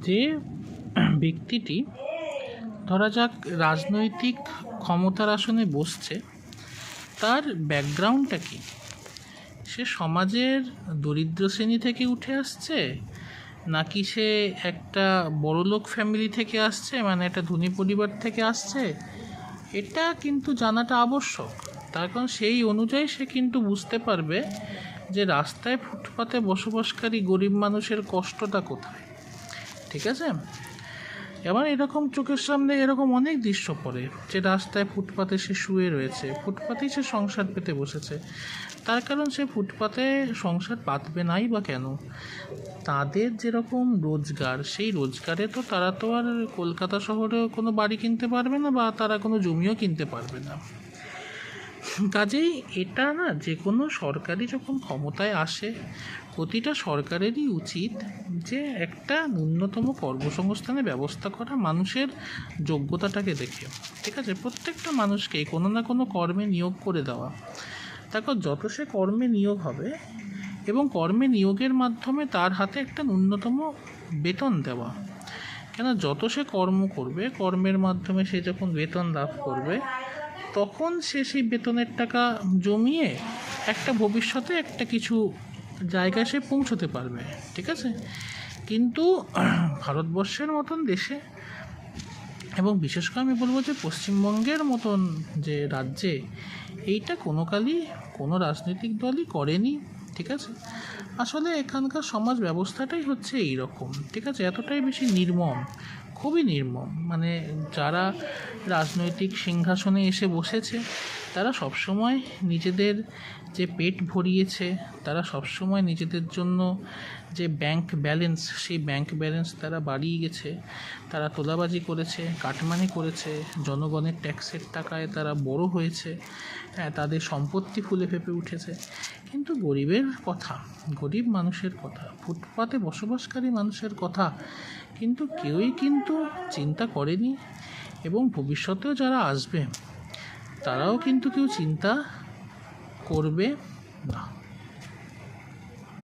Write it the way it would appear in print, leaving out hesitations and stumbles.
যে ব্যক্তিটি ধরা যাক রাজনৈতিক ক্ষমতার আসনে বসছে, তার ব্যাকগ্রাউন্ডটা কী? সে সমাজের দরিদ্র শ্রেণী থেকে উঠে আসছে, নাকি সে একটা বড়লোক ফ্যামিলি থেকে আসছে, মানে একটা ধনী পরিবার থেকে আসছে? এটা কিন্তু জানাটা আবশ্যক। তার কারণ সেই অনুযায়ী সে কিন্তু বুঝতে পারবে যে রাস্তায় ফুটপাতে বসবাসকারী গরিব মানুষের কষ্টটা কোথায়। ঠিক আছে? এবার এরকম চোখের সামনে এরকম অনেক দৃশ্য পড়ে যে রাস্তায় ফুটপাতে সে শুয়ে রয়েছে, ফুটপাতেই সে সংসার পেতে বসেছে। তার কারণ সে ফুটপাতে সংসার পাতবে নাই বা কেন? তাদের যেরকম রোজগার, সেই রোজগারে তো তারা তো আর কলকাতা শহরেও কোনো বাড়ি কিনতে পারবে না, বা তারা কোনো জমিও কিনতে পারবে না। কাজেই এটা না, যে কোনো সরকারি যখন ক্ষমতায় আসে, প্রতিটা সরকারেরই উচিত যে একটা ন্যূনতম কর্মসংস্থানের ব্যবস্থা করা, মানুষের যোগ্যতাটাকে দেখে। ঠিক আছে? প্রত্যেকটা মানুষকে কোনো না কোনো কর্মে নিয়োগ করে দেওয়া। তারপর যত সে কর্মে নিয়োগ হবে এবং কর্মে নিয়োগের মাধ্যমে তার হাতে একটা ন্যূনতম বেতন দেওয়া। কেন, যত সে কর্ম করবে, কর্মের মাধ্যমে সে যখন বেতন লাভ করবে, তখন সে সেই বেতনের টাকা জমিয়ে একটা ভবিষ্যতে একটা কিছু জায়গায় সে পৌঁছতে পারবে। ঠিক আছে? কিন্তু ভারতবর্ষের মতন দেশে, এবং বিশেষ করে আমি বলবো যে পশ্চিমবঙ্গের মতন যে রাজ্যে, এইটা কোনো কালই কোনো রাজনৈতিক দলই করেনি। ঠিক আছে? আসলে এখানকার সমাজ ব্যবস্থাটাই হচ্ছে এই রকম। ঠিক আছে? এতটাই বেশি নির্মম, খুবই নির্মম। মানে যারা রাজনৈতিক সিংহাসনে এসে বসেছে, তারা সবসময় নিজেদের যে পেট ভরিয়েছে, তারা সবসময় নিজেদের জন্য যে ব্যাংক ব্যালেন্স, সেই ব্যাংক ব্যালেন্স তারা বাড়িয়ে গেছে। তারা তোলাবাজি করেছে, কাটমানি করেছে, জনগণের ট্যাক্সের টাকায় তারা বড় হয়েছে। হ্যাঁ, তাদের সম্পত্তি ফুলে ফেঁপে উঠেছে। কিন্তু গরিবের কথা, গরিব মানুষের কথা, ফুটপাতে বসবাসকারী মানুষের কথা কিন্তু কেউই কিন্তু চিন্তা করেনি, এবং ভবিষ্যতেও যারা আসবে তারাও কিন্তু কেউ চিন্তা করবে না।